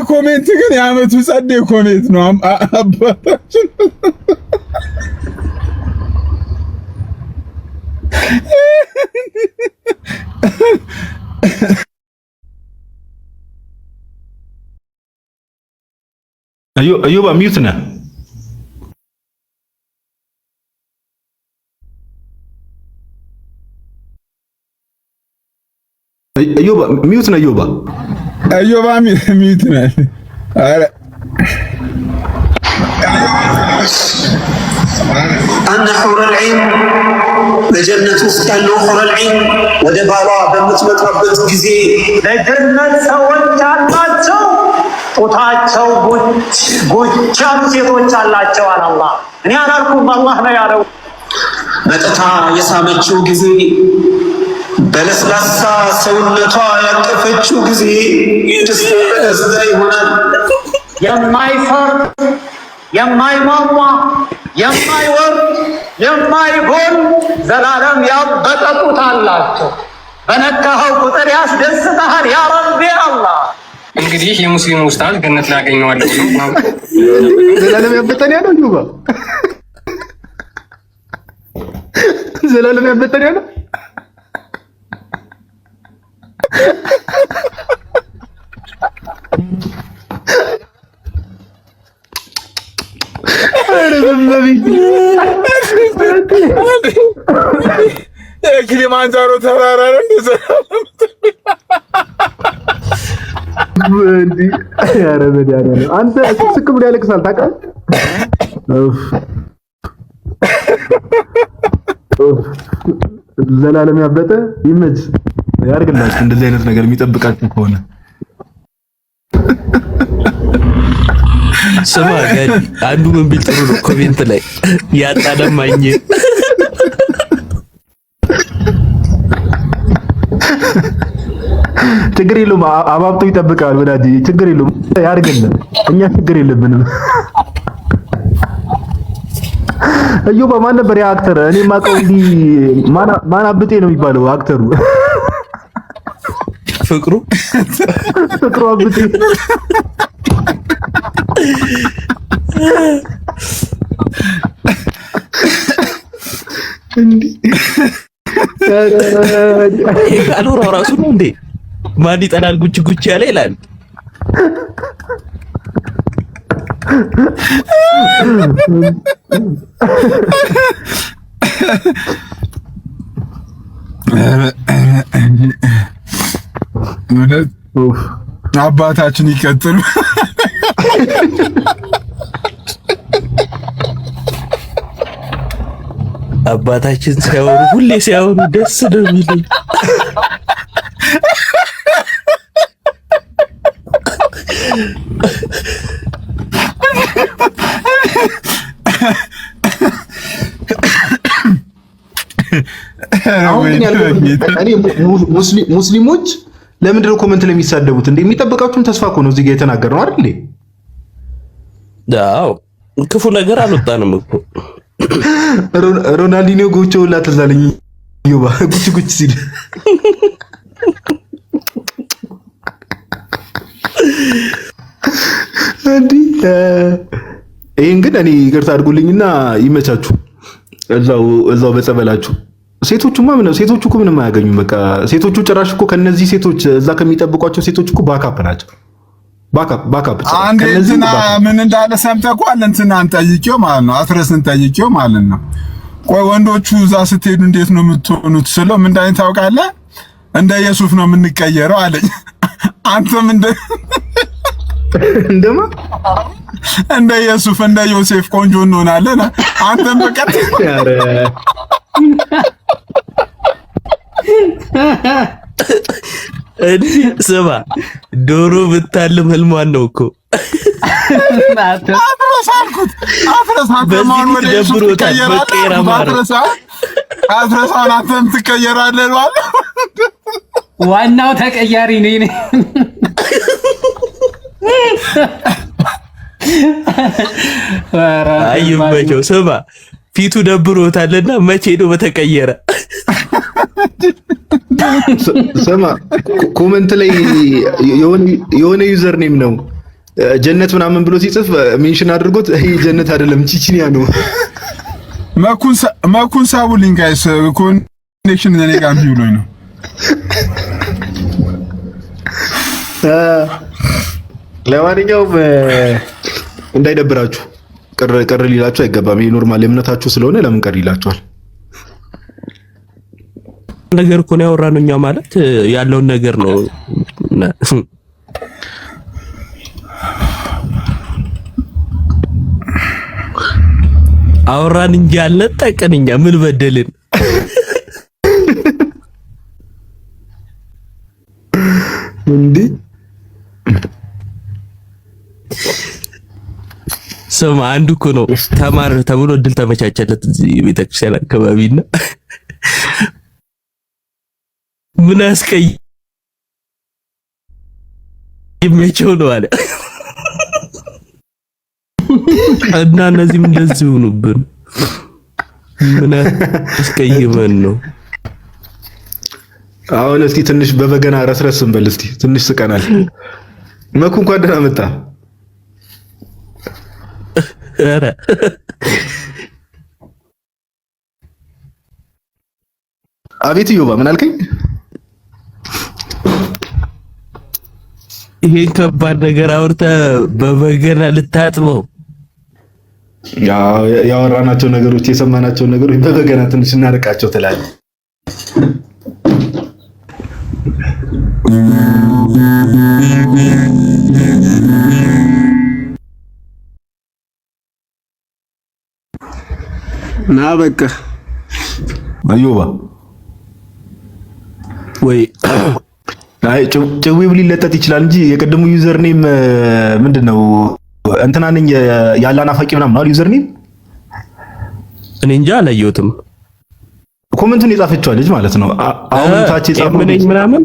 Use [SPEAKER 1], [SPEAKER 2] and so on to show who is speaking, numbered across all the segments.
[SPEAKER 1] ኮሜንት ግን የዓመቱ ጸዴ ኮሜንት ነው አባታችን።
[SPEAKER 2] አዩባ ሚዩት ነህ? አዩባ ሚዩት ነህ? አዩባ
[SPEAKER 1] ሚዩት ነህ? አረ
[SPEAKER 3] أن حور العين لجنة وسط حور العين ودبارا بمتمت ربت جزي لجنة سوت علاتشو ጦታቸው ጎቻም ሴቶች አላቸው አለ አላህ። እኔ አላልኩም አላህ ነው ያለው። መጥታ የሳመችው ጊዜ በለስላሳ ሰውነቷ ያቀፈችው ጊዜ ደስታ ይሆናል። የማይፈር የማይሟሟ የማይወርድ የማይጎል ዘላለም ያበጠ ጡት አላቸው። በነካኸው ቁጥር ያስደስተሃል ያ ረቢ አላህ።
[SPEAKER 4] እንግዲህ የሙስሊም ኡስታዝ ገነት ላገኘዋለሁ ነው።
[SPEAKER 2] ዘላለም ያበጠን ያለው ዩባ ዘላለም ያበጠን ያለው
[SPEAKER 1] የኪሊማንጃሮ ተራራ ነው እንደዛ
[SPEAKER 2] እንዴ ያረ በዳና አንተ ስቅ ብሎ ያለቅሳል ታውቃለህ። ዘላለም ያበጠ ይመጅ ያርግላችሁ። እንደዚህ አይነት ነገር የሚጠብቃችሁ ከሆነ
[SPEAKER 5] ስማ ጋር አንዱ ምን ቢል ጥሩ ነው ኮሜንት ላይ ያጣደማኝ
[SPEAKER 2] ችግር የለውም አባብቶ ይጠብቃል። ወዳጅ ችግር የለውም ያርግልን። እኛ ችግር የለብንም። አዩባ ማን ነበር ያ አክተር? እኔ ማቀው እንዲ ማን አብጤ ነው የሚባለው አክተሩ?
[SPEAKER 5] ፍቅሩ
[SPEAKER 2] አብጤ እንዲ
[SPEAKER 5] የካኖራው ራሱ ነው እንዴ? ማን ይጠላል ጉች ያለ ይላል።
[SPEAKER 1] አባታችን ይቀጥሉ።
[SPEAKER 5] አባታችን ሲያወሩ ሁሌ ሲያወሩ ደስ ነው የሚለኝ።
[SPEAKER 2] ሙስሊሞች ለምንድን ነው ኮሜንት ላይ የሚሳደቡት? እንዴ የሚጠብቃችሁን ተስፋ እኮ ነው እዚህ ጋር የተናገርነው አይደል እንዴ?
[SPEAKER 5] አዎ ክፉ ነገር አልወጣንም እኮ።
[SPEAKER 2] ሮናልዲኒዮ ጎቾላ ተዛለኝ ዩባ ጉች ሲል እንዴ ይሄን ግን እኔ ይቅርታ አድርጉልኝና ይመቻችሁ። እዛው በጸበላችሁ። ሴቶቹማ ሴቶቹ እኮ ምንም አያገኙም። በቃ ሴቶቹ ጭራሽ እኮ ከነዚህ ሴቶች እዛ ከሚጠብቋቸው ሴቶች እኮ ባካፕ ናቸው። ባካፕ
[SPEAKER 1] አንድ እንትና ምን እንዳለ ሰምተህ እኮ እንትናን ጠይቄው ማለት ነው፣ አትረስን ጠይቄው ማለት ነው። ቆይ ወንዶቹ እዛ ስትሄዱ እንዴት ነው የምትሆኑት ስለው ምን እንዳለኝ ታውቃለህ? እንደ ኢየሱስ ነው የምንቀየረው አለኝ። አንተም
[SPEAKER 2] እንደማ
[SPEAKER 1] እንደ ኢየሱስ እንደ ዮሴፍ ቆንጆ እንሆናለን። አንተም በቀጥ
[SPEAKER 5] ስማ ዶሮ ብታልም ህልሟን ነው እኮ
[SPEAKER 6] ዋናው ተቀያሪ ነኝ።
[SPEAKER 5] አይመቸው። ስማ ፊቱ ደብሮታልና መቼ ነው በተቀየረ?
[SPEAKER 2] ስማ ኮሜንት ላይ የሆነ ዩዘር ኔም ነው ጀነት ምናምን ብሎ ሲጽፍ ሜንሽን አድርጎት ይሄ ጀነት አይደለም ቺቺኒያ ነው።
[SPEAKER 1] መኩን ሳቡልኝ ጋይስ ኮኔክሽን እኔ ጋር ብሎኝ ነው።
[SPEAKER 2] ለማንኛውም እንዳይደብራችሁ ቅር ሊላችሁ አይገባም። ይሄ ኖርማል እምነታችሁ ስለሆነ ለምን ቅር ይላችኋል?
[SPEAKER 5] ነገር እኮ ነው ያወራነው እኛ ማለት ያለውን ነገር ነው። አወራን እንጂ አልነጠቅን። እኛ ምን በደልን?
[SPEAKER 2] እንዴ
[SPEAKER 5] ስማ አንዱ እኮ ነው ተማር ተብሎ እድል ተመቻቸለት እዚህ ቤተክርስቲያን አካባቢና ምን አስቀይ የሚያቸው ነው አለ እና እነዚህም እንደዚህ ሆኑብን። ምን አስቀይመን ነው?
[SPEAKER 2] አሁን እስቲ ትንሽ በበገና ረስረስ እንበል እስቲ ትንሽ ስቀናል። መኩ እንኳን ደህና መጣ።
[SPEAKER 5] ኧረ
[SPEAKER 2] አቤት ዮባ ምን አልከኝ?
[SPEAKER 5] ይሄን ከባድ ነገር አውርተህ በበገና ልታጥበው?
[SPEAKER 2] ያወራናቸው ነገሮች የሰማናቸው ነገሮች በበገና ትንሽ እናርቃቸው ትላለህ።
[SPEAKER 7] ና በቃ
[SPEAKER 2] አዮባ
[SPEAKER 5] ወይ
[SPEAKER 2] አይ ጭዊው ሊለጠጥ ይችላል እንጂ የቀደሙ ዩዘር ኔም ምንድነው? እንትና ነኝ ያላና ፈቂ ምናምን ነው ዩዘር ኔም።
[SPEAKER 5] እኔ እንጃ አላየሁትም።
[SPEAKER 2] ኮሜንቱን የጻፈችው ልጅ ማለት ነው። አሁን ታች የጻፈው ልጅ
[SPEAKER 5] ምናምን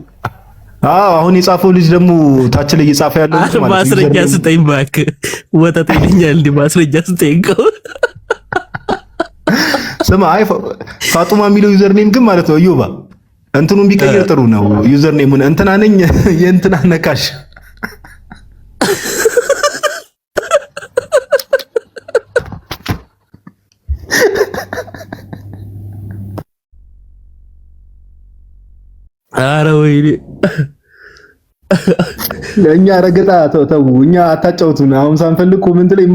[SPEAKER 2] አሁን የጻፈው ልጅ ደግሞ ታች ላይ እየጻፈ ያለው ልጅ ማለት ነው።
[SPEAKER 5] ማስረጃ ስጠኝ እባክህ። ወጣት ይለኛል እንዴ? ማስረጃ ስጠኝ።
[SPEAKER 2] ስማ አይ ፋጡማ የሚለው ዩዘር ኔም ግን ማለት ነው እዮባ እንትኑን ቢቀየር ጥሩ ነው። ዩዘር ኔሙን እንትና ነኝ የእንትና ነካሽ
[SPEAKER 5] ኧረ ወይኔ
[SPEAKER 2] ለኛ ረገጣ ተው እኛ አታጫውቱን። አሁን ሳንፈልግ ኮሜንት ላይ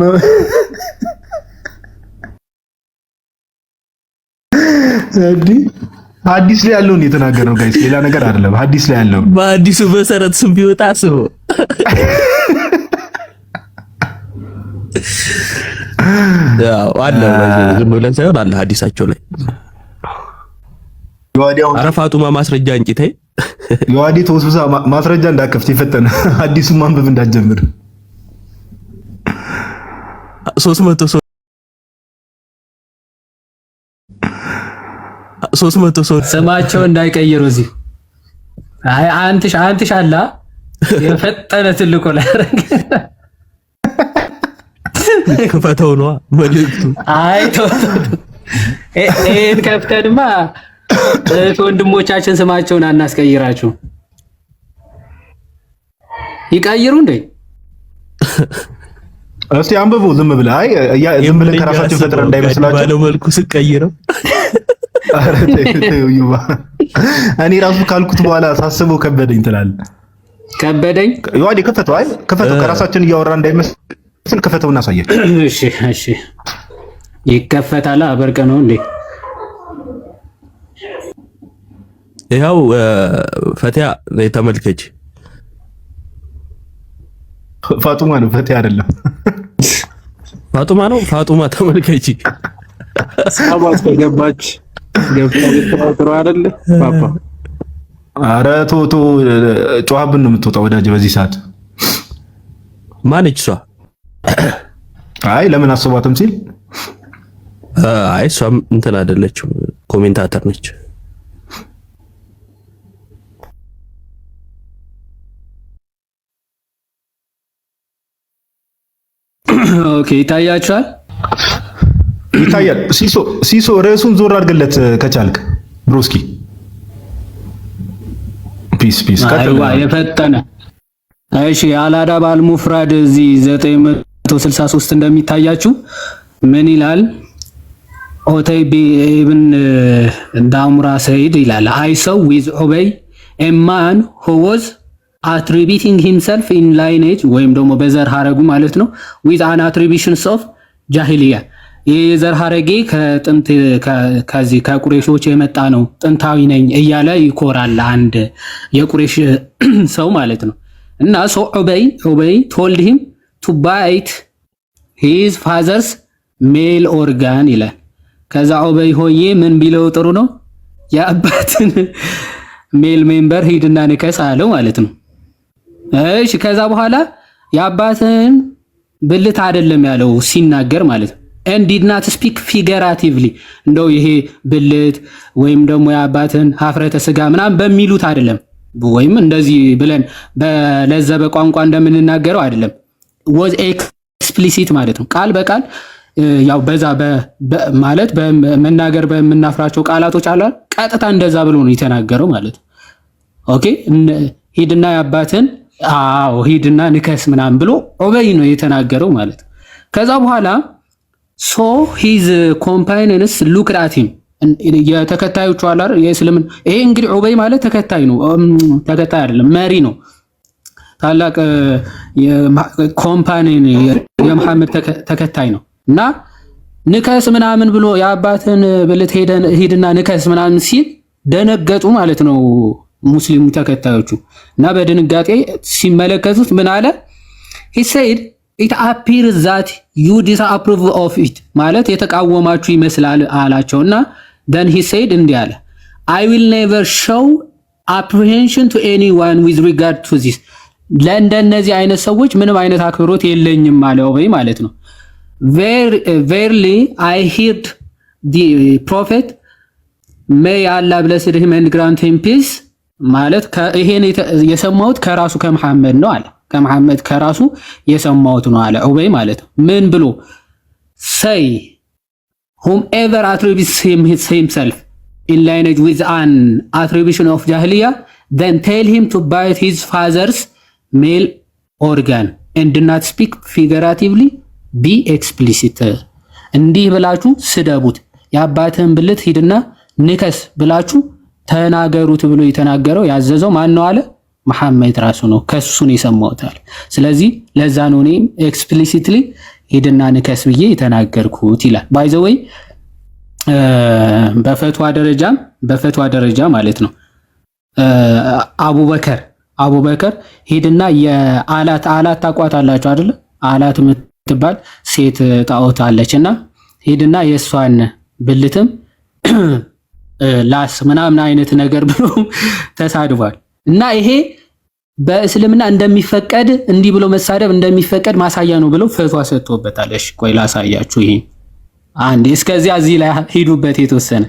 [SPEAKER 2] ሐዲስ ላይ ያለውን የተናገረው ጋይስ ሌላ ነገር አይደለም። ሐዲስ ላይ ያለው
[SPEAKER 5] በአዲሱ መሰረት ስም ቢወጣ አስቦ አለ ዝም ብለን ሳይሆን አለ ሐዲሳቸው ላይ ኧረ ፋጡማ ማስረጃ አንቺ ተይ።
[SPEAKER 2] የዋዲ ተወስብሳ ማስረጃ እንዳከፍት ይፈተነ ሐዲሱን ማንበብ እንዳትጀምር
[SPEAKER 5] 300 ሰው
[SPEAKER 6] ስማቸው እንዳይቀይሩ እዚህ አይ አንትሽ አላ የፈጠነ ትልቁ ላይ
[SPEAKER 5] ከፈተው ነው መልእክቱ።
[SPEAKER 6] አይ እን ከፍተንማ ወንድሞቻችን ስማቸውን አናስቀይራችሁ። ይቀይሩ እንዴ?
[SPEAKER 2] እስቲ አንብቡ ዝም ብለህ። አይ ዝም ብለህ ከራሳቸው ፈጥረ እንዳይመስላችሁ
[SPEAKER 5] ባለው መልኩ ስቀይረው
[SPEAKER 2] አረ ተይው ይባ እኔ ራሱ ካልኩት በኋላ ሳስበው ከበደኝ ትላለህ።
[SPEAKER 6] ከበደኝ
[SPEAKER 2] ይዋዲ ከፈተው። አይ ከፈተው ከራሳችን እያወራ እንዳይመስል ከፈተውና አሳየን።
[SPEAKER 6] እሺ ይከፈታል። አበርቀ ነው እንዴ?
[SPEAKER 5] ይኸው ፈቲያ ተመልከች።
[SPEAKER 2] ፋጡማ ነው ፈቲያ አይደለም።
[SPEAKER 5] ፋጡማ ነው። ፋጡማ ተመልከች።
[SPEAKER 7] ሳባስ ከገባች ገብታ ልትራጥሩ አይደለ ፓፓ?
[SPEAKER 2] አረ ቶቶ ጨዋብን ነው የምትወጣው ወዳጅ በዚህ ሰዓት።
[SPEAKER 5] ማነች እሷ?
[SPEAKER 2] አይ ለምን አስባትም ሲል
[SPEAKER 5] አይ እሷም እንትን አይደለችም፣ ኮሜንታተር ነች።
[SPEAKER 6] ኦኬ ይታያችኋል።
[SPEAKER 2] ይታያል። ሲሶ ርዕሱን ዞር አድርግለት ከቻልክ ብሮስኪ። ፒስ
[SPEAKER 6] አይዋ የፈጠነ እሺ አልአዳብ አልሙፍራድ እዚህ 963 እንደሚታያችሁ ምን ይላል? ኦተይብ ኢብን ዳሙራ ሰይድ ይላል I saw with Ubay a man who was attributing himself in lineage ወይም ደግሞ በዘር ሐረጉ ማለት ነው with an attributions of jahiliya የዘር ሐረጌ ከጥንት ከዚህ ከቁረይሾች የመጣ ነው ጥንታዊ ነኝ እያለ ይኮራል አንድ የቁረይሽ ሰው ማለት ነው። እና so Ubay told him to bite his father's male organ ይላል። ከዛ ኡበይ ሆዬ ምን ቢለው ጥሩ ነው የአባትን ሜል ሜምበር ሂድና ንከስ አለው ማለት ነው። እሺ ከዛ በኋላ የአባትን ብልት አይደለም ያለው ሲናገር ማለት ነው። and did not speak figuratively እንደው ይሄ ብልት ወይም ደግሞ የአባትን ሀፍረተ ስጋ ምናምን በሚሉት አይደለም ወይም እንደዚህ ብለን በለዘበ ቋንቋ እንደምንናገረው አይደለም was explicit ማለት ነው። ቃል በቃል ያው በዛ ማለት በመናገር በመናፍራቸው ቃላቶች አለ ቀጥታ እንደዛ ብሎ ነው የተናገረው ማለት ነው። ኦኬ ሂድና ያባትን ሂድና ንከስ ምናምን ብሎ ኡበይ ነው የተናገረው ማለት ነው። ከዛ በኋላ so his companions looked at him የተከታዮቹ አላር የእስልምና ይሄ እንግዲህ ኡበይ ማለት ተከታይ ነው ተከታይ አይደለም መሪ ነው ታላቅ የኮምፓኒን የመሐመድ ተከታይ ነው። እና ንከስ ምናምን ብሎ የአባትን ብልት ሄድና ንከስ ምናምን ሲል ደነገጡ ማለት ነው ሙስሊሙ ተከታዮቹ። እና በድንጋጤ ሲመለከቱት ምን አለ? he said it appears that you disapprove of it ማለት የተቃወማችሁ ይመስላል አላቸውና then he said እንዲህ አለ I will never show apprehension to anyone with regard to this ለእንደነዚህ አይነት ሰዎች ምንም አይነት አክብሮት የለኝም አለው ወይ ማለት ነው። Verily I heard the prophet may Allah bless him and grant him peace ማለት ይሄን የሰማሁት ከራሱ ከመሐመድ ነው አለ ከመሐመድ ከራሱ የሰማሁት ነው አለ ኡበይ ማለት ነው። ምን ብሎ say whomever attributes himself in lineage with an attribution of jahiliya then tell him to bite his father's male organ and do not speak figuratively be explicit እንዲህ ብላችሁ ስደቡት የአባትህን ብልት ሂድና ንከስ ብላችሁ ተናገሩት ብሎ የተናገረው ያዘዘው ማን ነው አለ መሐመድ ራሱ ነው ከሱ ነው የሰማሁት አለ። ስለዚህ ለዛ ነው እኔ ኤክስፕሊሲትሊ ሂድና ንከስ ብዬ የተናገርኩት ይላል። ባይ ዘ ወይ በፈትዋ ደረጃ ማለት ነው አቡበከር ሄድና የአላት ታቋታላችሁ አይደል? አላት የምትባል ሴት ጣዖት አለችና ሄድና የሷን ብልትም ላስ ምናምን አይነት ነገር ብሎ ተሳድቧል። እና ይሄ በእስልምና እንደሚፈቀድ እንዲህ ብሎ መሳደብ እንደሚፈቀድ ማሳያ ነው ብለው ፈትዋ ሰጥቶበታል። እሺ ቆይ ላሳያችሁ። ይሄ አንዴ እስከዚያ እዚህ ላይ ሂዱበት የተወሰነ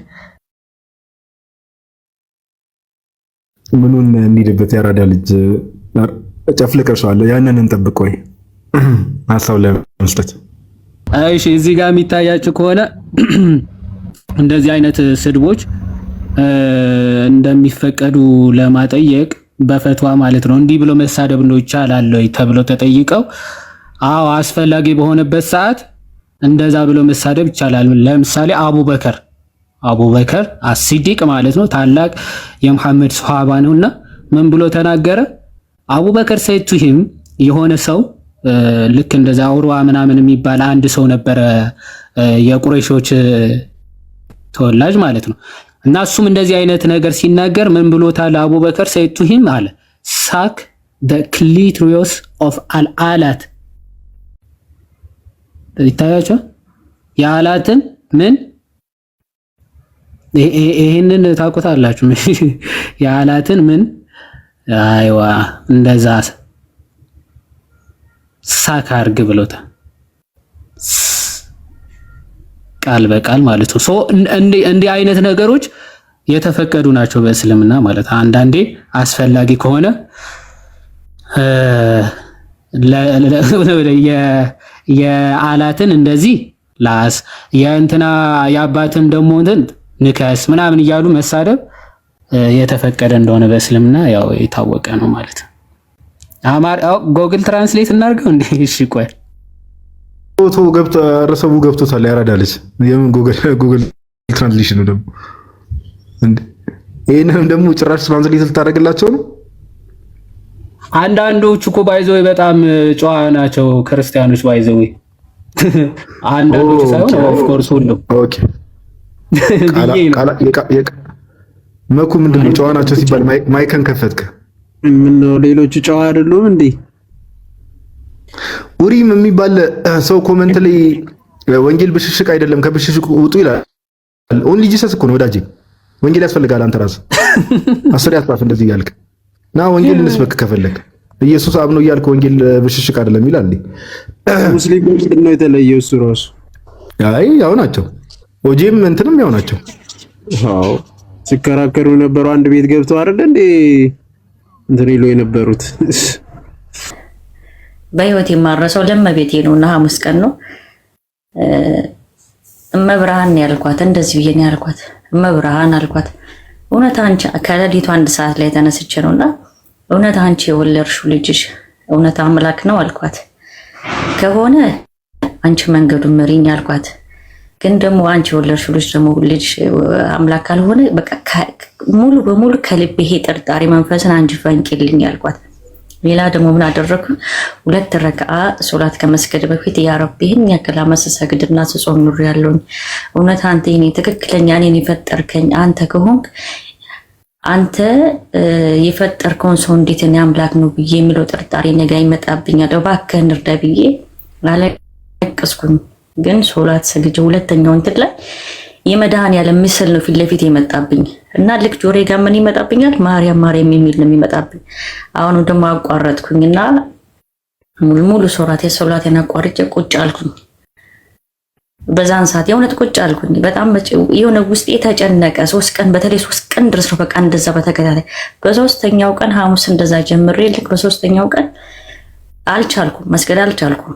[SPEAKER 2] ምኑን እንሂድበት ያራዳ ልጅ ጨፍልቀሻለሁ። ያንን እንጠብቅ ወይ ሐሳብ ለመስጠት።
[SPEAKER 6] እሺ እዚህ ጋር የሚታያችሁ ከሆነ እንደዚህ አይነት ስድቦች እንደሚፈቀዱ ለማጠየቅ በፈትዋ ማለት ነው እንዲህ ብሎ መሳደብ ነው ይቻላል ወይ ተብሎ ተጠይቀው አዎ አስፈላጊ በሆነበት ሰዓት እንደዛ ብሎ መሳደብ ይቻላል። ለምሳሌ አቡበከር አስሲዲቅ ማለት ነው ታላቅ የመሐመድ ሱሐባ ነውና ምን ብሎ ተናገረ? አቡበከር ሰይቱሂም የሆነ ሰው ልክ እንደዛ አውሯ ምናምን የሚባል አንድ ሰው ነበረ የቁረይሾች ተወላጅ ማለት ነው። እና እሱም እንደዚህ አይነት ነገር ሲናገር ምን ብሎታል? አቡበከር ሰይቱሂም አለ ሳክ the clitoris of አላት ይታያቸው የአላትን ምን ይሄንን ታውቁታላችሁ? የአላትን ምን አይዋ እንደዛ ሳክ አርግ ብሎታል ቃል በቃል ማለት ነው። ሶ እንዲህ አይነት ነገሮች የተፈቀዱ ናቸው በእስልምና ማለት አንዳንዴ አስፈላጊ ከሆነ የአላትን እንደዚህ ላስ የእንትና የአባትን ደሞ ንከስ ምናምን እያሉ መሳደብ የተፈቀደ እንደሆነ በእስልምና ያው የታወቀ ነው ማለት ነው። ጎግል ትራንስሌት እናድርገው እንዴ? እሺ ቆይ
[SPEAKER 2] ፎቶ ገብቶ ረሰቡ ገብቶታል። ያራዳለች የምን ጉግል ትራንስሌሽን ነው ደግሞ እንዴ? ይሄንን ደግሞ ጭራሽ ትራንስሌት ልታደርግላቸው ነው።
[SPEAKER 6] አንዳንዶቹ እኮ ባይዘው በጣም ጨዋ ናቸው ክርስቲያኖች ባይዘው አንዳንዶቹ ሳይሆን ኦፍ ኮርስ ሁሉ
[SPEAKER 2] ኦኬ መኩ ምንድነው ጨዋ ናቸው ሲባል ማይከን ከፈትከ
[SPEAKER 7] ምን ነው ሌሎቹ ጨዋ አይደሉም እንዴ?
[SPEAKER 2] ኡሪም የሚባል ሰው ኮሜንት ላይ ወንጌል ብሽሽቅ አይደለም ከብሽሽቅ ውጡ ይላል። ኦንሊ ጂሰስ እኮ ነው ወዳጄ። ወንጌል ያስፈልጋል። አንተ ራስህ አስር ያስፋፍ እንደዚህ ያልክ ና ወንጌል እንስበክ ከፈለክ ኢየሱስ አብ ነው እያልክ ወንጌል ብሽሽቅ አይደለም ይላል።
[SPEAKER 7] ሙስሊሞች ነው የተለየው እሱ ራሱ።
[SPEAKER 2] አይ ያው ናቸው። ኦጄም እንትንም ያው ናቸው።
[SPEAKER 7] አዎ ሲከራከሩ ነበሩ። አንድ ቤት ገብተው አይደል እንዴ እንትን ይሉ የነበሩት።
[SPEAKER 8] በህይወት የማረሰው ለመቤቴ ነውና ሐሙስ ቀን ነው እመብርሃን ያልኳት። እንደዚህ ብዬ ነው ያልኳት። እመብርሃን አልኳት እውነት አንቺ ከሌሊቱ 1 ሰዓት ላይ ተነስቼ ነውና እውነት አንቺ የወለድሽው ልጅሽ እውነት አምላክ ነው አልኳት። ከሆነ አንቺ መንገዱን መሪኝ አልኳት። ግን ደግሞ አንቺ የወለድሽው ልጅ ደግሞ ልጅ አምላክ ካልሆነ በቃ ሙሉ በሙሉ ከልቤ ይሄ ጥርጣሬ መንፈስን አንቺ ፈንቂልኝ አልኳት። ሌላ ደግሞ ምን አደረኩ? 2 ረክዓ ሶላት ከመስገድ በፊት ያ ረቢ ይህን ያክል ዓመት ስሰግድና ስጾም ኑሬያለሁ። እውነት አንተ የኔ ትክክለኛ እኔን የፈጠርከኝ አንተ ከሆንክ አንተ የፈጠርከውን ሰው እንዴት እኔ አምላክ ነው ብዬ የሚለው ጥርጣሬ ነገ ይመጣብኛል። እባክህን እርዳ ብዬ አለቀስኩኝ። ግን ሶላት ሰግጄ ሁለተኛው እንትን ላይ የመድኃኒዓለም ምስል ነው ፊት ለፊት የመጣብኝ እና ልክ ጆሮዬ ጋር ምን ይመጣብኛል? ማርያም ማርያም የሚል ነው የሚመጣብኝ። አሁን ደግሞ አቋረጥኩኝና ሙሉ ሶላቴን አቋርጬ ቁጭ አልኩኝ። በዛን ሰዓት የእውነት ቁጭ አልኩኝ። በጣም የሆነ ውስጤ የተጨነቀ 3 ቀን በተለይ 3 ቀን ድረስ ነው በቃ እንደዛ በተከታታይ። በሶስተኛው ቀን ሐሙስ እንደዛ ጀምሬ ልክ በሶስተኛው ቀን አልቻልኩም፣ መስገድ አልቻልኩም።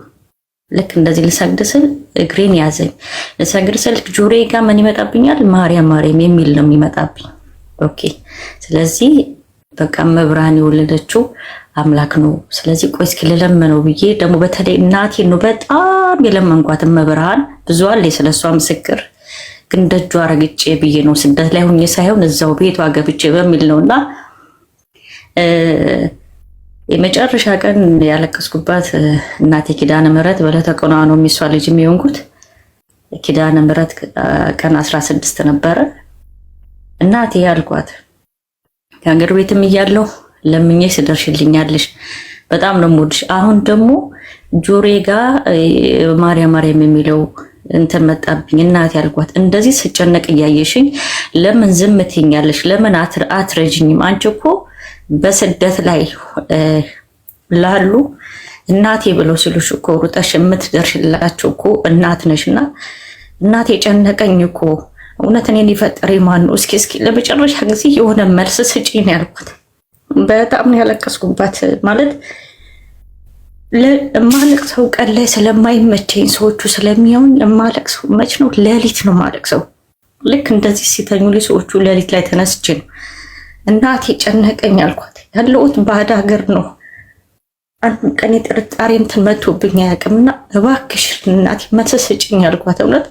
[SPEAKER 8] ልክ እንደዚህ ልሰግድ ስል እግሬን ያዘኝ። ልሰግድ ስል ጆሮዬ ጋር ምን ይመጣብኛል? ማርያም ማርያም የሚል ነው የሚመጣብኝ። ኦኬ ስለዚህ በቃ መብርሃን የወለደችው አምላክ ነው። ስለዚህ ቆይ እስኪ ልለምነው ብዬ ደግሞ በተለይ እናቴ ነው በጣም የለመንኳት። መብርሃን ብዙ አለ ስለሷ ምስክር፣ ግን ደጇ ረግጬ ብዬ ነው ስደት ላይ ሆኜ ሳይሆን እዛው ቤቷ ገብቼ በሚል ነውና የመጨረሻ ቀን ያለቀስኩባት እናቴ ኪዳነ ምሕረት በዕለተ ቀኗ ነው የሚሷ ልጅ የሚሆንኩት። ኪዳነ ምሕረት ቀን 16 ነበረ። እናቴ ያልኳት ከሀገር ቤትም እያለሁ ለምኜ ስደርሽልኛለሽ፣ በጣም ነው የምወድሽ። አሁን ደግሞ ጆሮዬ ጋር ማርያም ማርያም የሚለው እንትን መጣብኝ። እናቴ ያልኳት እንደዚህ ስጨነቅ እያየሽኝ ለምን ዝም ትይኛለሽ? ለምን አትረጅኝም? አንቺ እኮ በስደት ላይ ላሉ እናቴ ብለው ሲሉሽ እኮ ሩጠሽ የምትደርሽላቸው እኮ እናት ነሽና እናቴ ጨነቀኝ እኮ እውነት እኔን የፈጠረ ማን ነው? እስኪ ለመጨረሻ ጊዜ የሆነ መልስ ስጪኝ ያልኩት። በጣም ነው ያለቀስኩባት። ማለት ለማለቅሰው ቀን ላይ ስለማይመቸኝ ሰዎቹ ስለሚያዩኝ የማለቅሰው መች ነው? ሌሊት ነው ማለቅሰው። ልክ እንደዚህ ሲተኙ ሰዎቹ ሌሊት ላይ ተነስቼ ነው እናቴ ጨነቀኝ አልኳት። ያለሁት ባዕድ ሀገር ነው። አንድ ቀን የጥርጣሬ እንትን መቶብኝ አያውቅምና እባክሽ እናቴ መልስ ስጪኝ አልኳት። እውነት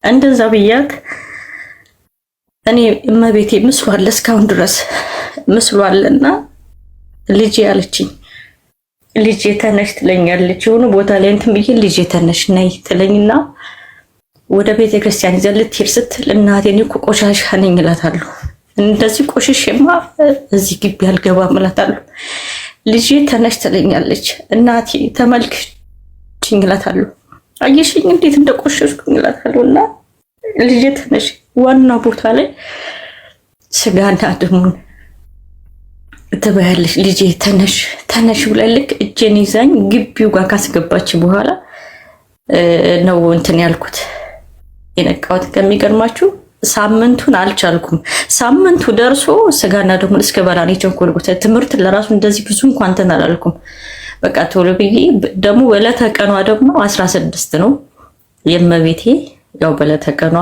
[SPEAKER 8] እንደዛ ብያት እኔ እመቤቴ ምስሉ አለ እስካሁን ድረስ ምስሉ አለና ልጄ አለችኝ። ልጄ ተነሽ ትለኛለች። የሆነ ቦታ ላይ እንትን ብዬ ልጄ ተነሽ ነይ ትለኝና ወደ ቤተ ክርስቲያን ይዘን ልትሄድ ስትል እናቴ እኔ እኮ ቆሻሻ ነኝ እላታለሁ። እንደዚህ ቆሽሽማ እዚህ ግቢ አልገባም እላታለሁ። ልጄ ተነሽ ትለኛለች። እናቴ ተመልክችኝ እላታለሁ። አየሽኝ እንዴት እንደቆሸሽኩኝ እላታለሁ። እና ልጄ ተነሽ ዋና ቦታ ላይ ስጋና ደሙን ትበያለሽ ልጄ ተነሽ ብላ ልክ እጄን ይዛኝ ግቢው ጋር ካስገባች በኋላ ነው እንትን ያልኩት የነቃሁት። ከሚገርማችሁ ሳምንቱን አልቻልኩም። ሳምንቱ ደርሶ ስጋና ደሙን እስከበላ ነው የቸኮልኩት። ትምህርት ለራሱ እንደዚህ ብዙ እንኳን እንትን አላልኩም። በቃ ቶሎ ብዬ ደግሞ በዕለተ ቀኗ ደግሞ 16 ነው የእመቤቴ ያው በዕለተ ቀኗ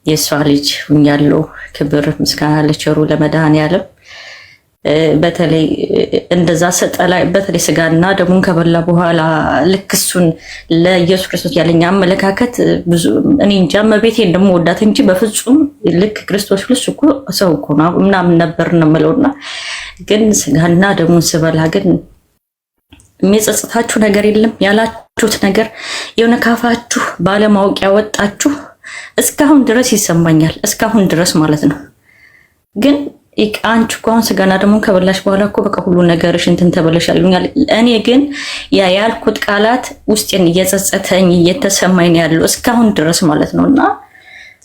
[SPEAKER 8] የሷ ልጅ ሁኛለሁ። ክብር ምስጋና ለቸሩ ለመድኃኔዓለም። በተለይ እንደዛ ሰጠላ በተለይ ስጋና ደሙን ከበላ በኋላ ልክ እሱን ለኢየሱስ ክርስቶስ ያለኝ አመለካከት ብዙ እኔ እንጃ መቤቴ እንደምወዳት እንጂ በፍጹም ልክ ክርስቶስ ሁሉ እኮ ሰው እኮ ነው ምናምን ነበር ነው የምለውና ግን ስጋና ደሙን ስበላ ግን የሚጸጽታችሁ ነገር የለም ያላችሁት ነገር የሆነ ካፋችሁ ባለማወቅ ያወጣችሁ እስካሁን ድረስ ይሰማኛል እስካሁን ድረስ ማለት ነው ግን አንቺ እኮ አሁን ስጋና ደሙን ከበላሽ በኋላ እኮ በቃ ሁሉ ነገርሽ እንትን ተበለሻል ይሉኛል እኔ ግን ያልኩት ቃላት ውስጤን እየጸጸተኝ እየተሰማኝ ነው ያለው እስካሁን ድረስ ማለት ነውና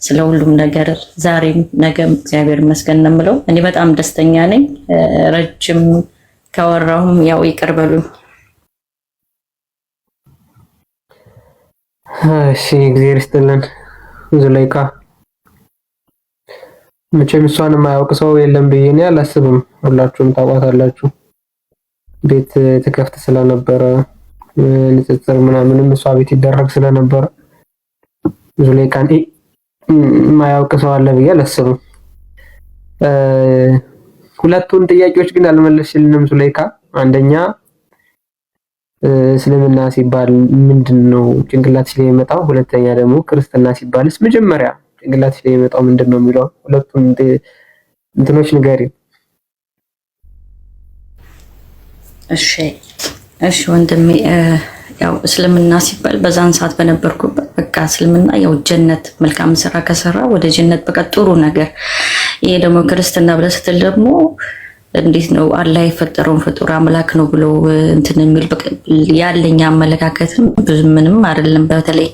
[SPEAKER 8] ስለ ሁሉም ነገር ዛሬም ነገም እግዚአብሔር ይመስገን ነው የምለው እኔ በጣም ደስተኛ ነኝ ረጅም ካወራሁም ያው ይቀርበሉኝ
[SPEAKER 7] እሺ እግዚአብሔር ይስጥልን ዙለይካ መቼም እሷን የማያውቅ ሰው የለም ብዬ እኔ አላስብም ሁላችሁም ታውቃታላችሁ ቤት ተከፍተ ስለነበረ ንጽጽር ምናምንም እሷ ቤት ይደረግ ስለነበረ ዙለይካን የማያውቅ ሰው አለ ብዬ አላስብም ሁለቱን ጥያቄዎች ግን አልመለስሽልንም ዙለይካ አንደኛ እስልምና ሲባል ምንድነው ጭንቅላትሽ ላይ የመጣው ሁለተኛ ደግሞ ክርስትና ሲባልስ መጀመሪያ ጭንቅላትሽ ላይ የመጣው ምንድነው የሚለው ሁለቱን እንትኖች ንገሪ
[SPEAKER 8] እሺ ወንድሜ ያው እስልምና ሲባል በዛን ሰዓት በነበርኩበት በቃ እስልምና ያው ጀነት መልካም ስራ ከሰራ ወደ ጀነት በቃ ጥሩ ነገር ይሄ ደግሞ ክርስትና ብለህ ስትል ደግሞ እንዴት ነው አላህ የፈጠረውን ፍጡር አምላክ ነው ብሎ እንትን የሚል ያለኝ አመለካከት ብዙ ምንም አይደለም በተለይ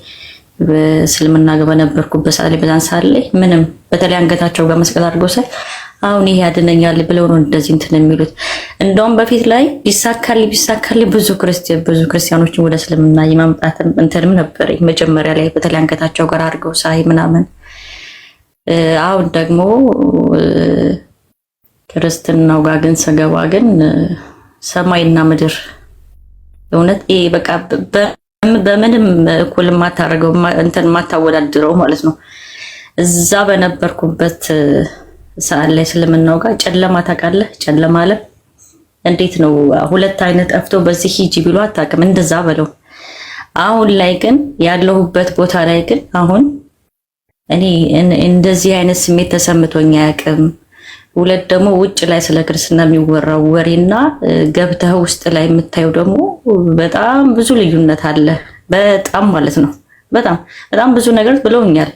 [SPEAKER 8] በእስልምና በነበርኩበት ሰዓት ላይ በዛን ሰዓት ላይ ምንም በተለይ አንገታቸው ጋር መስቀል አድርገው ሳይ አሁን ይሄ ያድነኛል ብለው ነው እንደዚህ እንትን የሚሉት እንደውም በፊት ላይ ቢሳካል ብዙ ክርስቲያኖችን ወደ እስልምና የማምጣት እንትንም ነበር መጀመሪያ ላይ በተለይ አንገታቸው ጋር አድርገው ሳይ ምናምን አሁን ደግሞ ክርስትናው ጋር ግን ሰገባ ግን ሰማይና ምድር እውነት ይሄ በቃ በምንም እኩል ማታረገው እንትን ማታወዳድረው ማለት ነው እዛ በነበርኩበት ሰዓት ላይ እስልምናው ጋር ጨለማ ታውቃለህ ጨለማ አለ እንዴት ነው ሁለት አይነት ጠፍቶ በዚህ ሂጂ ብሎ አታውቅም እንደዛ በለው አሁን ላይ ግን ያለሁበት ቦታ ላይ ግን አሁን እኔ እንደዚህ አይነት ስሜት ተሰምቶኝ አያውቅም ሁለት ደግሞ ውጭ ላይ ስለ ክርስትና የሚወራው ወሬና ገብተህ ውስጥ ላይ የምታየው ደግሞ በጣም ብዙ ልዩነት አለ በጣም ማለት ነው በጣም ብዙ ነገር ብለውኛል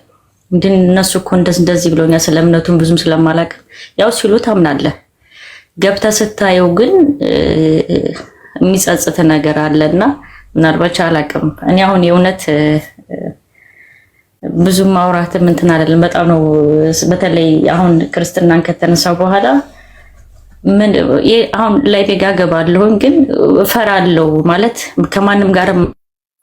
[SPEAKER 8] ግን እነሱ እኮ እንደዚህ ብለውኛል ስለ እምነቱን ብዙም ስለማላውቅ ያው ሲሉ ታምናለህ ገብተህ ስታየው ግን የሚጸጽት ነገር አለና ምናልባት አላውቅም እኔ አሁን የእውነት ብዙ ማውራትም እንትን አይደለም በጣም ነው በተለይ አሁን ክርስትናን ከተነሳው በኋላ ምን አሁን ላይ ገባለሁ ግን ፈራለሁ ማለት ከማንም ጋር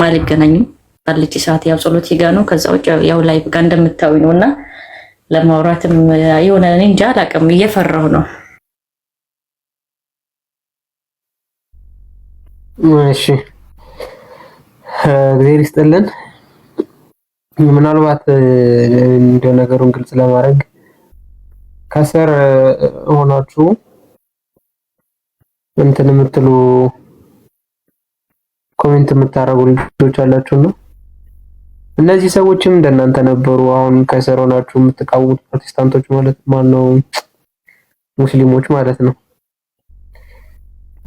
[SPEAKER 8] አልገናኝም ባለች ሰዓት ያው ጸሎት ይጋ ነው ከዛ ውጭ ያው ላይ በቃ እንደምታዩኝ ነውና ለማውራትም የሆነ እንጃ አላውቅም እየፈራሁ ነው
[SPEAKER 7] እሺ እግዚአብሔር ይስጥልን ምናልባት እንደ ነገሩን ግልጽ ለማድረግ ከስር ሆናችሁ እንትን የምትሉ ኮሜንት የምታረጉ ልጆች አላችሁ ነው እነዚህ ሰዎችም እንደናንተ ነበሩ አሁን ከስር ሆናችሁ የምትቃወሙት ፕሮቴስታንቶች ማለት ማን ነው ሙስሊሞች ማለት ነው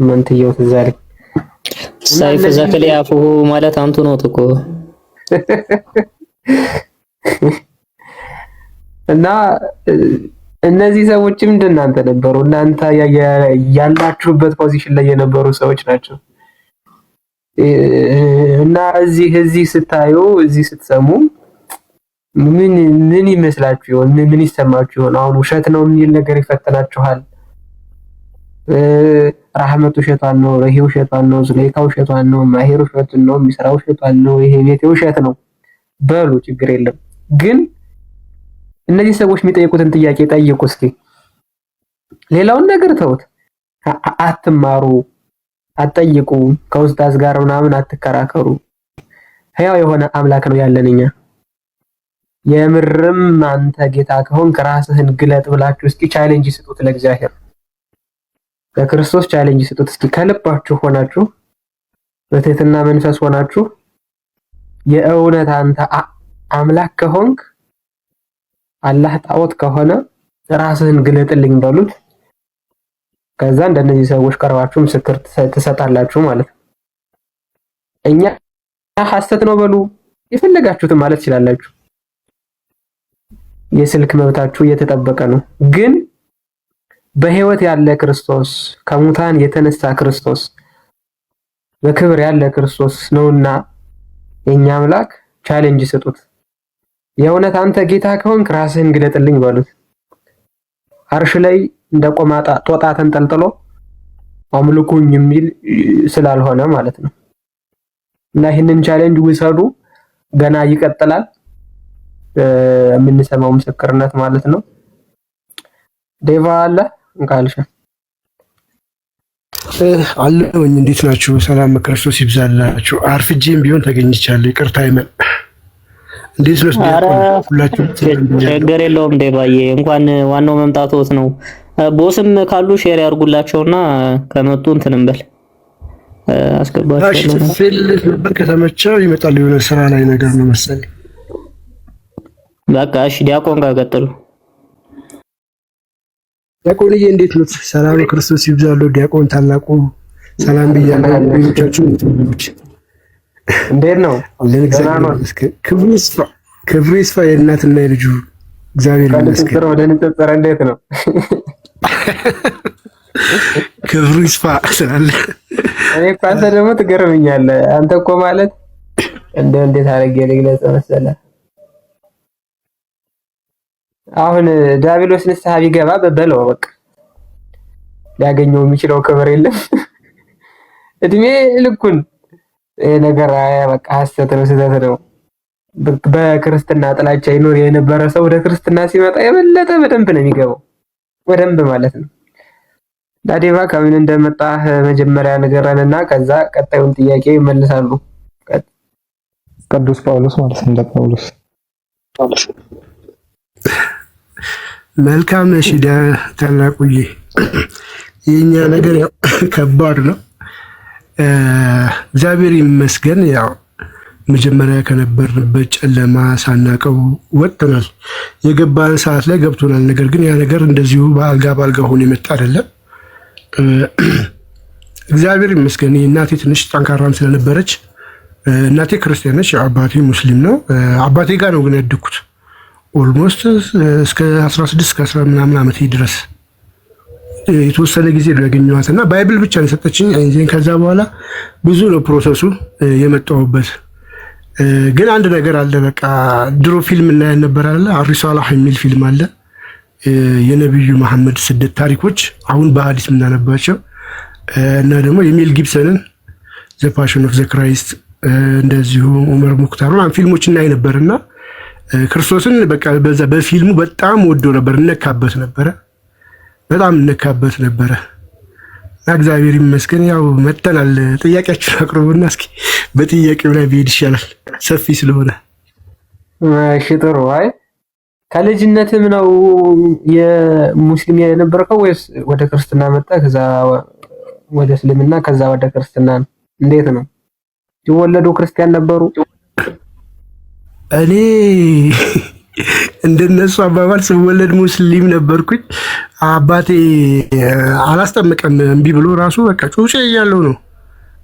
[SPEAKER 7] መንትየው ተዛሪ
[SPEAKER 9] ሳይፍ ዘከለ ያፉ ማለት አንቱ ነው ተቆ
[SPEAKER 7] እና እነዚህ ሰዎችም እንደናንተ ነበሩ እናንተ ያላችሁበት ፖዚሽን ላይ የነበሩ ሰዎች ናቸው እና እዚህ ስታዩ እዚህ ስትሰሙ ምን ይመስላችሁ ይሆን ምን ይሰማችሁ ይሆን አሁን ውሸት ነው የሚል ነገር ይፈተናችኋል ረህመቱ ውሸቷን ነው ረሂ ውሸቷን ነው ዙለይካ ውሸቷን ነው ማሂር ውሸቱን ነው ሚስራው ውሸቷን ነው ይሄ ቤት ውሸት ነው በሉ ችግር የለም ግን እነዚህ ሰዎች የሚጠይቁትን ጥያቄ ጠይቁ እስኪ ሌላውን ነገር ተውት አትማሩ አትጠይቁ ከኡስታዝ ጋር ምናምን አትከራከሩ ህያው የሆነ አምላክ ነው ያለንኛ የምርም አንተ ጌታ ከሆንክ ራስህን ግለጥ ብላችሁ እስኪ ቻሌንጅ ስጡት ለእግዚአብሔር ለክርስቶስ ቻሌንጅ ስጡት እስኪ ከልባችሁ ሆናችሁ በትህትና መንፈስ ሆናችሁ የእውነት አንተ አምላክ ከሆንክ አላህ ጣዖት ከሆነ ራስህን ግለጥልኝ በሉት። ከዛ እንደነዚህ ሰዎች ቀርባችሁ ምስክር ትሰጣላችሁ ማለት ነው። እኛ ሐሰት ነው በሉ የፈለጋችሁትን ማለት ትችላላችሁ። የስልክ መብታችሁ እየተጠበቀ ነው። ግን በህይወት ያለ ክርስቶስ ከሙታን የተነሳ ክርስቶስ በክብር ያለ ክርስቶስ ነውና የኛ አምላክ ቻሌንጅ ስጡት። የእውነት አንተ ጌታ ከሆንክ ራስህን ግለጥልኝ በሉት። አርሽ ላይ እንደ ቆማጣ ጦጣ ተንጠልጥሎ አምልኩኝ የሚል ስላልሆነ ማለት ነው። እና ይህንን ቻሌንጅ ውሰዱ። ገና ይቀጥላል የምንሰማው ምስክርነት ማለት ነው። ዴቫ አለ እንካልሽ
[SPEAKER 10] አለኝ። እንዴት ናችሁ? ሰላም ክርስቶስ ይብዛላችሁ። አርፍጄም ቢሆን ተገኝቻለሁ። ይቅርታ ይመን እንዴት ነው? ሁላችሁ
[SPEAKER 9] ችግር የለውም ዴቫዬ፣ እንኳን ዋናው መምጣቶት ነው። ቦስም ካሉ ሼር ያርጉላቸውና ከመጡ እንትን እንበል አስገባቸው።
[SPEAKER 10] ከተመቸው ይመጣሉ። የሆነ ስራ ላይ ነገር ነው መሰለኝ።
[SPEAKER 9] በቃ እሺ፣ ዲያቆን ጋር ቀጥሉ።
[SPEAKER 10] ዲያቆንዬ እንዴት ነው? ሰላም ክርስቶስ ይብዛሉ። ዲያቆን ታላቁ ሰላም ብያለሁ። ሌሎቻችሁ
[SPEAKER 7] እንዴት ነው?
[SPEAKER 10] ክብሩ ይስፋ የእናትና የልጁ እግዚአብሔር ይመስገን።
[SPEAKER 7] ወደ ንጽጽር እንዴት ነው?
[SPEAKER 10] ክብሩ ይስፋ ስላለ
[SPEAKER 7] እኔ እኮ አንተ ደግሞ ትገርምኛለህ። አንተ እኮ ማለት እንዴት አድርጌ ልግለጽ መሰለህ? አሁን ዲያብሎስ ንስሐ ቢገባ በበለው በቃ ሊያገኘው የሚችለው ክብር የለም። እድሜ ልኩን ነገር በቃ ሐሰት ነው፣ ስህተት ነው። በክርስትና ጥላቻ ይኖር የነበረ ሰው ወደ ክርስትና ሲመጣ የበለጠ በደንብ ነው የሚገባው፣ በደንብ ማለት ነው። ዳዴባ ከምን እንደመጣ መጀመሪያ ንገረንና ከዛ ቀጣዩን ጥያቄ ይመልሳሉ።
[SPEAKER 11] ቅዱስ ጳውሎስ ማለት እንደ ጳውሎስ
[SPEAKER 10] መልካም። እሺ ታላቁዬ፣ የኛ ነገር ያው ከባድ ነው። እግዚአብሔር ይመስገን ያው መጀመሪያ ከነበርንበት ጨለማ ሳናቀው ወጥተናል። የገባን ሰዓት ላይ ገብቶናል። ነገር ግን ያ ነገር እንደዚሁ በአልጋ ባልጋ ሆኖ የመጣ አይደለም። እግዚአብሔር ይመስገን። እናቴ ትንሽ ጠንካራም ስለነበረች፣ እናቴ ክርስቲያን ነች፣ አባቴ ሙስሊም ነው። አባቴ ጋር ነው ግን ያደግኩት ኦልሞስት እስከ 16 እስከ 10 ምናምን ዓመቴ ድረስ የተወሰነ ጊዜ ነው ያገኘኋት እና ባይብል ብቻ ነው የሰጠችኝ። ከዛ በኋላ ብዙ ነው ፕሮሰሱ የመጣሁበት። ግን አንድ ነገር አለ። በቃ ድሮ ፊልም እናያለን ነበር አለ አሪሳላህ የሚል ፊልም አለ። የነብዩ መሐመድ ስደት ታሪኮች አሁን በሐዲስ የምናነባቸው እና ደግሞ የሜል ጊብሰንን ዘ ፓሽን ኦፍ ዘ ክራይስት እንደዚሁ ዑመር ሙክታር ፊልሞች እናይ ነበርና ክርስቶስን በቃ በዛ በፊልሙ በጣም ወዶ ነበር፣ እነካበት ነበረ፣ በጣም እነካበት ነበረ። እግዚአብሔር ይመስገን ያው መተናል። ጥያቄያችሁን አቅርቡና እስኪ በጥያቄው ላይ ብሄድ ይሻላል ሰፊ ስለሆነ።
[SPEAKER 7] እሺ ጥሩ። አይ ከልጅነትም ነው የሙስሊም የነበርከው ወይስ ወደ ክርስትና መጣ ከዛ ወደ እስልምና ከዛ ወደ ክርስትና ነው? እንዴት ነው? ሲወለዱ ክርስቲያን ነበሩ?
[SPEAKER 10] እኔ እንደነሱ አባባል ስወለድ ሙስሊም ነበርኩኝ። አባቴ አላስጠመቀም እምቢ ብሎ ራሱ በቃ ጩጬ እያለሁ ነው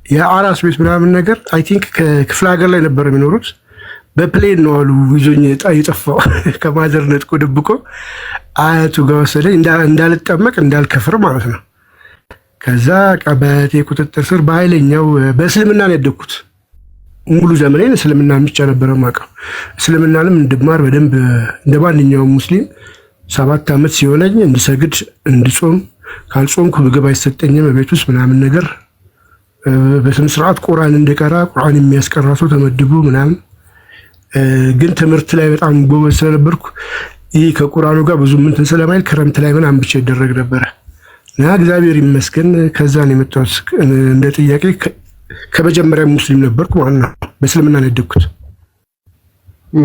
[SPEAKER 10] የአራስ ቤት ምናምን ነገር አይ ቲንክ ከክፍለ ሀገር ላይ ነበር የሚኖሩት። በፕሌን ነው አሉ ይዞኝ የጠፋው ከማዘር ነጥቆ ደብቆ አያቱ ጋር ወሰደኝ እንዳልጠመቅ እንዳልከፍር ማለት ነው። ከዛ ቀበቴ ቁጥጥር ስር በኃይለኛው በእስልምና ነው ያደግኩት። ሙሉ ዘመኔን እስልምና ብቻ ነበር የማውቀው። እስልምናንም እንድማር በደንብ እንደ ማንኛውም ሙስሊም 7 ዓመት ሲሆነኝ እንድሰግድ እንድጾም፣ ካልጾምኩ ምግብ አይሰጠኝም ቤት ውስጥ ምናምን ነገር በስነ ስርዓት ቁርአን እንደቀራ ቁርአን የሚያስቀራ ሰው ተመድቦ ምናምን። ግን ትምህርት ላይ በጣም ጎበዝ ስለነበርኩ ይህ ከቁርአኑ ጋር ብዙ እንትን ስለማይል ክረምት ላይ ምናምን ብቻ ይደረግ ነበረ እና እግዚአብሔር ይመስገን ከዛ ነው የመጣሁት። እንደ ጥያቄ ከመጀመሪያ ሙስሊም ነበርኩ ማለት ነው። በእስልምና ነው ያደግኩት።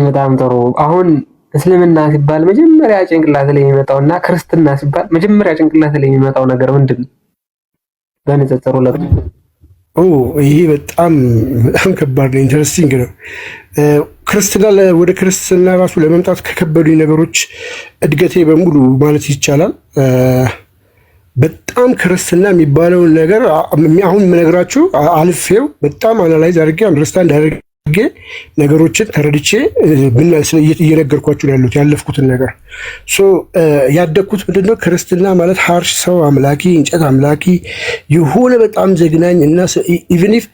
[SPEAKER 7] በጣም ጥሩ። አሁን እስልምና ሲባል መጀመሪያ ጭንቅላት ላይ የሚመጣውና ክርስትና ሲባል መጀመሪያ ጭንቅላት ላይ የሚመጣው ነገር ምንድን ነው? በንጽጽሩ
[SPEAKER 10] ይሄ በጣም ከባድ ነው። ኢንተረስቲንግ ነው። ክርስትና ወደ ክርስትና ራሱ ለመምጣት ከከበዱኝ ነገሮች እድገቴ በሙሉ ማለት ይቻላል። በጣም ክርስትና የሚባለውን ነገር አሁን የምነግራችሁ አልፌው በጣም አናላይዝ አድርጌ አንደርስታንድ አድርጌ ነገሮችን ተረድቼ እየነገርኳችሁ ነው ያሉት ያለፍኩትን ነገር። ያደግኩት ምንድነው ክርስትና ማለት ሀርሽ ሰው አምላኪ እንጨት አምላኪ የሆነ በጣም ዘግናኝ እና ኢቭን ኢፍ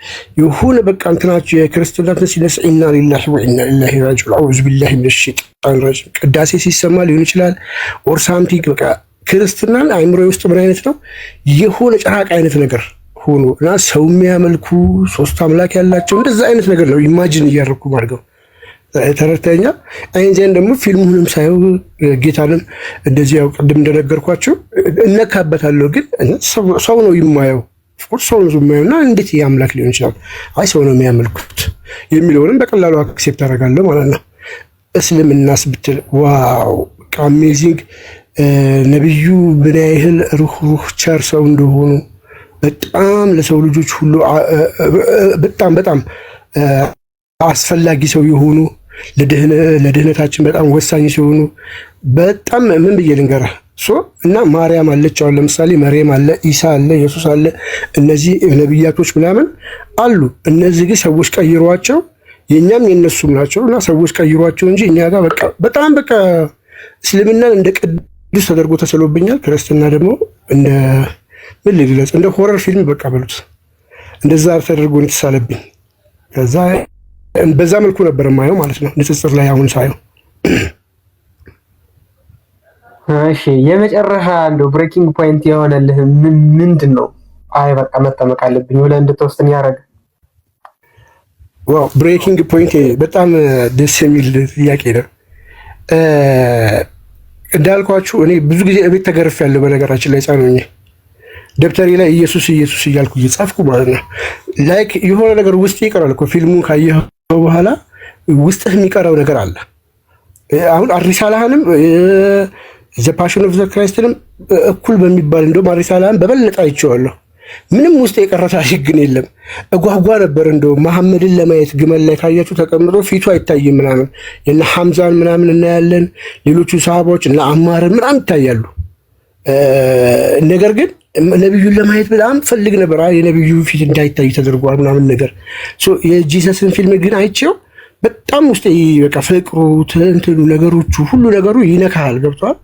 [SPEAKER 10] የሆነ በቃ እንትናችሁ የክርስትና ሲነስ ኢና ሊላሂ ወኢና ኢለይሂ ራጂዑን አዑዙ ቢላሂ ሚነሽ ሸይጣን ረጂም ቅዳሴ ሲሰማ ሊሆን ይችላል ኦር ሳምቲንግ በቃ ክርስትናን አይምሮ ውስጥ ምን አይነት ነው የሆነ ጨራቅ አይነት ነገር ሆኖ እና ሰው የሚያመልኩ ሶስት አምላክ ያላቸው እንደዛ አይነት ነገር ነው ኢማጂን እያደረኩ ማድረገው ተረተኛ አይንዘን ደግሞ ፊልሙንም ሳይው ጌታንም እንደዚህ ያው ቅድም እንደነገርኳችሁ እነካበታለሁ ግን ሰው ነው የማየው ሰው ነው የማየውና እንዴት ያምላክ ሊሆን ይችላል አይ ሰው ነው የሚያመልኩት የሚለውንም በቀላሉ አክሴፕት አደርጋለሁ ማለት ነው። እስልምናስ ብትል ዋው አሜዚንግ ነብዩ ምን ያህል ሩህ ቸር ሰው እንደሆኑ በጣም ለሰው ልጆች ሁሉ በጣም አስፈላጊ ሰው የሆኑ ለድህነታችን በጣም ወሳኝ ሲሆኑ በጣም ምን ብዬ ልንገርህ እና ማርያም አለች አሁን ለምሳሌ መርየም አለ ኢሳ አለ ኢየሱስ አለ እነዚህ ነብያቶች ምናምን አሉ። እነዚህ ግን ሰዎች ቀይሯቸው የኛም የነሱም ናቸው እና ሰዎች ቀይሯቸው እንጂ እኛ ጋር በጣም እስልምናን እንደ ቅዱስ ተደርጎ ተሰሎብኛል። ክርስትና ደግሞ እንደ ምን ልግለጽ እንደ ሆረር ፊልም በቃ በሉት እንደዛ ተደርጎ የተሳለብኝ። ከዛ በዛ መልኩ ነበር የማየው ማለት ነው ንጽጽር ላይ አሁን ሳየው።
[SPEAKER 7] እሺ የመጨረሻ እንደው ብሬኪንግ ፖይንት የሆነልህ ምንድን ነው? አይ በቃ መጠመቅ አለብኝ ብለህ እንድትወስን ያደረገ?
[SPEAKER 10] ዋው ብሬኪንግ ፖይንት በጣም ደስ የሚል ጥያቄ ነው። እንዳልኳችሁ እኔ ብዙ ጊዜ እቤት ተገርፌያለሁ። በነገራችን ላይ ጻኑኝ ደብተሪ ላይ ኢየሱስ ኢየሱስ እያልኩ እየጻፍኩ ማለት ነው። ላይክ የሆነ ነገር ውስጥ ይቀራል እኮ ፊልሙን ካየኸው በኋላ ውስጥህ የሚቀረው ነገር አለ። አሁን አሪሳላህንም ዘ ፓሽን ኦፍ ዘ ክራይስትንም እኩል በሚባል እንደውም አሪሳላህን በበለጠ አይቼዋለሁ። ምንም ውስጥ የቀረ ታሪክ ግን የለም። እጓጓ ነበር እንደው መሐመድን ለማየት ግመል ላይ ካያችሁ ተቀምጦ ፊቱ አይታይም ምናምን የነ ሐምዛን ምናምን እናያለን። ሌሎቹ ሰሃቦች እና አማርን ምናምን ይታያሉ። ነገር ግን ነብዩን ለማየት በጣም ፈልግ ነበር። የነብዩ ፊት እንዳይታይ ተደርጓል ምናምን ነገር የጂሰስን ፊልም ግን አይቼው በጣም ውስጥ በቃ ፍቅሩ እንትኑ ነገሮቹ ሁሉ ነገሩ ይነካል። ገብቷል።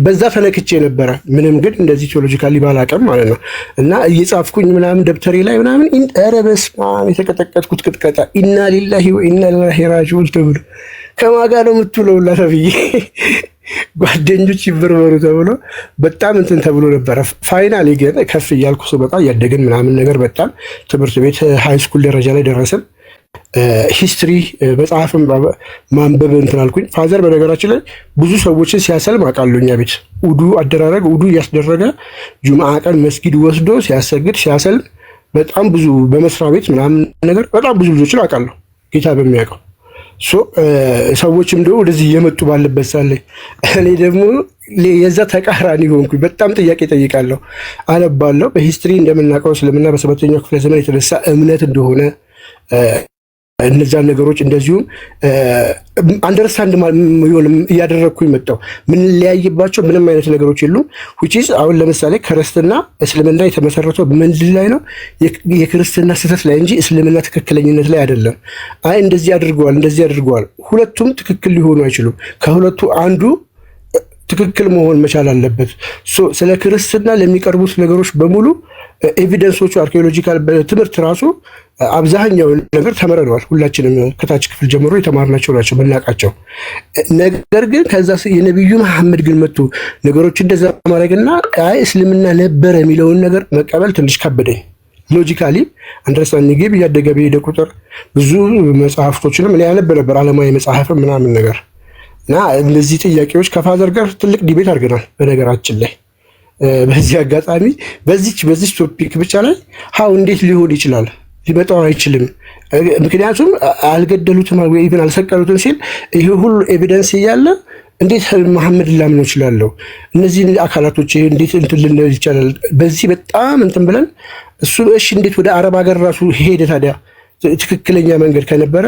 [SPEAKER 10] በዛ ተነክቼ ነበረ። ምንም ግን እንደዚህ ቴዎሎጂካሊ ባላቀም ማለት ነው። እና እየጻፍኩኝ ምናምን ደብተሬ ላይ ምናምን ኧረ በስመ አብ የተቀጠቀጥኩት ቅጥቀጣ ኢና ሊላሂ ወኢና ኢለይሂ ራጂዑን ተብሎ ከማን ጋር ነው የምትውለው ሁላ ተብዬ ጓደኞች ይበርበሩ ተብሎ በጣም እንትን ተብሎ ነበረ። ፋይናሊ ግን ከፍ እያልኩ ስመጣ እያደግን ምናምን ነገር በጣም ትምህርት ቤት ሃይ ስኩል ደረጃ ላይ ደረስን። ሂስትሪ መጽሐፍም ማንበብ እንትን አልኩኝ። ፋዘር በነገራችን ላይ ብዙ ሰዎችን ሲያሰልም አውቃለሁ። እኛ ቤት ውዱ አደራረግ ውዱ እያስደረገ ጁምዓ ቀን መስጊድ ወስዶ ሲያሰግድ ሲያሰልም በጣም ብዙ በመስሪያ ቤት ምናምን ነገር በጣም ብዙ ልጆችን አውቃለሁ ጌታ በሚያውቀው። ሰዎችም ደግሞ ወደዚህ እየመጡ ባለበት ሳለ እኔ ደግሞ የዛ ተቃራኒ ሆንኩኝ። በጣም ጥያቄ ጠይቃለሁ፣ አነባለሁ። በሂስትሪ እንደምናውቀው እስልምና በሰባተኛው ክፍለ ዘመን የተነሳ እምነት እንደሆነ እነዛን ነገሮች እንደዚሁም አንደርስታንድ እያደረግኩኝ መጣሁ። ምን ሊያይባቸው ምንም አይነት ነገሮች የሉም። which አሁን ለምሳሌ ክርስትና እስልምና የተመሰረተው ምንድን ላይ ነው? የክርስትና ስህተት ላይ እንጂ እስልምና ትክክለኝነት ላይ አይደለም። አይ እንደዚህ አድርገዋል። ሁለቱም ትክክል ሊሆኑ አይችሉም። ከሁለቱ አንዱ ትክክል መሆን መቻል አለበት። ስለ ክርስትና ለሚቀርቡት ነገሮች በሙሉ ኤቪደንሶቹ አርኪኦሎጂካል ትምህርት ራሱ አብዛኛው ነገር ተመረደዋል። ሁላችንም ከታች ክፍል ጀምሮ የተማርናቸው ናቸው የምናውቃቸው። ነገር ግን ከዛ የነቢዩ መሐመድ ግን መጥቶ ነገሮች እንደዛ ማድረግና አይ እስልምና ነበረ የሚለውን ነገር መቀበል ትንሽ ከበደኝ። ሎጂካሊ አንደርስታንዲንግ እያደገ በሄደ ቁጥር ብዙ መጽሐፍቶችንም እኔ ያነብ ነበር ዓለማዊ መጽሐፍም ምናምን ነገር እና እነዚህ ጥያቄዎች ከፋዘር ጋር ትልቅ ዲቤት አድርገናል። በነገራችን ላይ በዚህ አጋጣሚ በዚህ ቶፒክ ብቻ ላይ እንዴት ሊሆን ይችላል? ሊመጣው አይችልም። ምክንያቱም አልገደሉትም ወይ ኢቭን አልሰቀሉትም ሲል ይሄ ሁሉ ኤቪደንስ እያለ እንዴት መሐመድ ላምነው እችላለሁ? እነዚህ አካላቶች እንዴት እንትን ልንል ይቻላል? በዚህ በጣም እንትን ብለን እሱ እሺ እንዴት ወደ አረብ ሀገር ራሱ ሄደ ታዲያ? ትክክለኛ መንገድ ከነበረ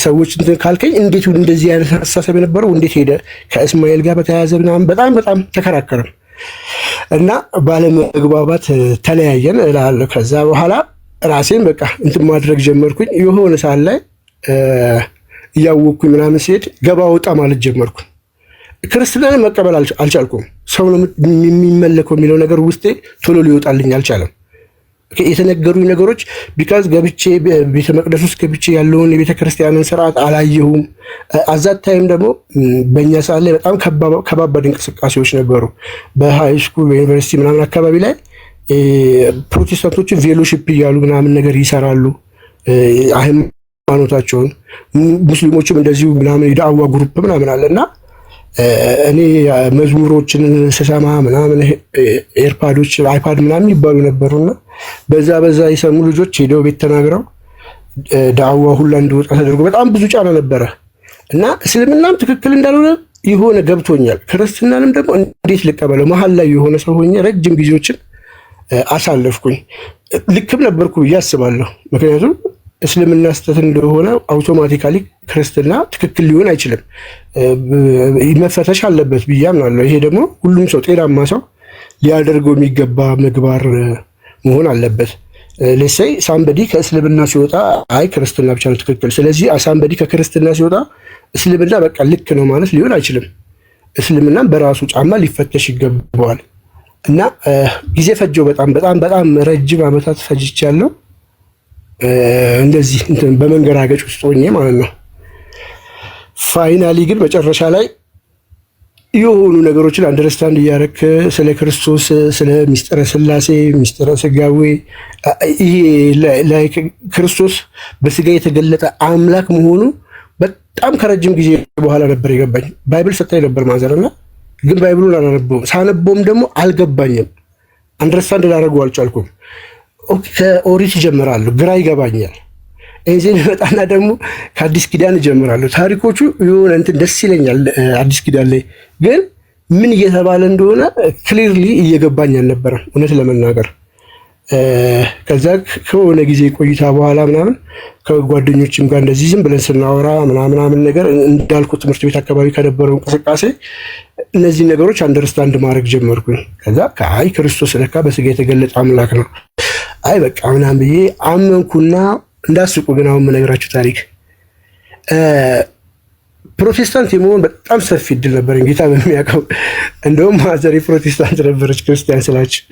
[SPEAKER 10] ሰዎች እንትን ካልከኝ እንዴት እንደዚህ አይነት አስተሳሰብ የነበረው እንዴት ሄደ? ከእስማኤል ጋር በተያያዘ ምናምን በጣም ተከራከረን እና ባለመግባባት ተለያየን እላለሁ። ከዛ በኋላ ራሴን በቃ እንትን ማድረግ ጀመርኩኝ። የሆነ ሰዓት ላይ እያወቅኩኝ ምናምን ሲሄድ ገባ ወጣ ማለት ጀመርኩ። ክርስትናን መቀበል አልቻልኩም። ሰው ነው የሚመለከው የሚለው ነገር ውስጤ ቶሎ ሊወጣልኝ አልቻለም። የተነገሩኝ ነገሮች ቢካዝ ገብቼ ቤተ መቅደስ ውስጥ ገብቼ ያለውን የቤተ ክርስቲያንን ስርዓት አላየሁም። አዛት ታይም ደግሞ በእኛ ሰዓት ላይ በጣም ከባባድ እንቅስቃሴዎች ነበሩ። በሃይ ስኩል በዩኒቨርሲቲ ምናምን አካባቢ ላይ ፕሮቴስታንቶችን ቬሎሺፕ እያሉ ምናምን ነገር ይሰራሉ ሃይማኖታቸውን። ሙስሊሞችም እንደዚሁ ምናምን የዳዕዋ ግሩፕ ምናምን አለና እኔ መዝሙሮችን ስሰማ ምናምን ኤርፓዶች አይፓድ ምናምን ይባሉ ነበሩና በዛ የሰሙ ልጆች ሄደው ቤት ተናግረው ዳዕዋ ሁላ እንደወጣ ተደርጎ በጣም ብዙ ጫና ነበረ እና እስልምናም ትክክል እንዳልሆነ የሆነ ገብቶኛል። ክርስትናንም ደግሞ እንዴት ልቀበለው መሀል ላይ የሆነ ሰው ሆኜ ረጅም ጊዜዎችን አሳለፍኩኝ። ልክም ነበርኩ ብዬ አስባለሁ። ምክንያቱም እስልምና ስህተት እንደሆነ አውቶማቲካሊ ክርስትና ትክክል ሊሆን አይችልም፣ መፈተሽ አለበት ብዬ አምናለሁ። ይሄ ደግሞ ሁሉም ሰው ጤናማ ሰው ሊያደርገው የሚገባ ምግባር መሆን አለበት። ለሰይ ሳምበዲ ከእስልምና ሲወጣ አይ ክርስትና ብቻ ነው ትክክል፣ ስለዚህ ሳምበዲ ከክርስትና ሲወጣ እስልምና በቃ ልክ ነው ማለት ሊሆን አይችልም። እስልምና በራሱ ጫማ ሊፈተሽ ይገባዋል እና ጊዜ ፈጀው። በጣም ረጅም ዓመታት ፈጅቻለሁ። እንደዚህ እንትን በመንገራገጭ ውስጥ ሆኜ ማለት ነው። ፋይናሊ ግን መጨረሻ ላይ የሆኑ ነገሮችን አንደርስታንድ እያደረክ ስለ ክርስቶስ፣ ስለ ሚስጥረ ስላሴ፣ ሚስጥረ ስጋዌ ይሄ ላይ ክርስቶስ በስጋ የተገለጠ አምላክ መሆኑ በጣም ከረጅም ጊዜ በኋላ ነበር የገባኝ። ባይብል ሰጣኝ ነበር ማዘርና ግን ባይብሉን አላነበውም። ሳነበውም ደግሞ አልገባኝም። አንደርስታንድ ላደርገው አልቻልኩም። ከኦሪት እጀምራለሁ፣ ግራ ይገባኛል። እዚህ መጣና ደግሞ ከአዲስ ኪዳን እጀምራለሁ። ታሪኮቹ የሆነ እንትን ደስ ይለኛል። አዲስ ኪዳን ላይ ግን ምን እየተባለ እንደሆነ ክሊርሊ እየገባኝ አልነበረም እውነት ለመናገር። ከዛ ከሆነ ጊዜ ቆይታ በኋላ ምናምን ከጓደኞችም ጋር እንደዚህ ዝም ብለን ስናወራ ምናምን ነገር እንዳልኩ ትምህርት ቤት አካባቢ ከነበረው እንቅስቃሴ እነዚህ ነገሮች አንደርስታንድ ማድረግ ጀመርኩኝ። ከዛ አይ ክርስቶስ ለካ በስጋ የተገለጠ አምላክ ነው አይ በቃ ምናምን ብዬ አመንኩና እንዳስቁ ግን አሁን የምነግራችሁ ታሪክ ፕሮቴስታንት የመሆን በጣም ሰፊ እድል ነበረኝ ጌታ በሚያውቀው። እንደውም ማዘሬ ፕሮቴስታንት ነበረች ክርስቲያን ስላችሁ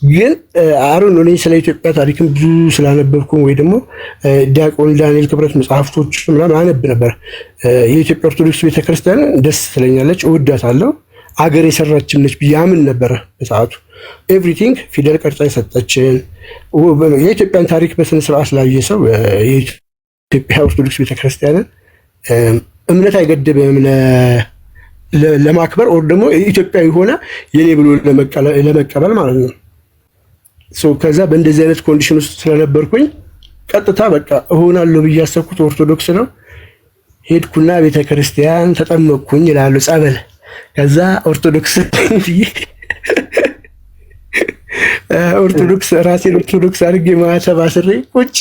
[SPEAKER 10] ግን አሩን እኔ ስለ ኢትዮጵያ ታሪክም ብዙ ስላነበብኩም ወይ ደግሞ ዲያቆን ዳንኤል ክብረት መጽሐፍቶች ምናምን አነብ ነበር። የኢትዮጵያ ኦርቶዶክስ ቤተክርስቲያን ደስ ትለኛለች፣ እወዳታለሁ። አገር የሰራችም ነች ብዬ አምን ነበረ በሰዓቱ። ኤቭሪቲንግ ፊደል ቀርጻ የሰጠችን የኢትዮጵያን ታሪክ በስነ ስርዓት ላየ ሰው የኢትዮጵያ ኦርቶዶክስ ቤተክርስቲያንን እምነት አይገድብም ለማክበር ኦር ደግሞ ኢትዮጵያዊ ሆነ የኔ ብሎ ለመቀበል ማለት ነው። ከዛ በእንደዚህ አይነት ኮንዲሽን ውስጥ ስለነበርኩኝ ቀጥታ በቃ እሆናለሁ ብዬ ያሰብኩት ኦርቶዶክስ ነው። ሄድኩና ቤተክርስቲያን ተጠመቅኩኝ ይላሉ ጸበል። ከዛ ኦርቶዶክስ ራሴን ኦርቶዶክስ አድርጌ ማተብ አስሬ ቁጭ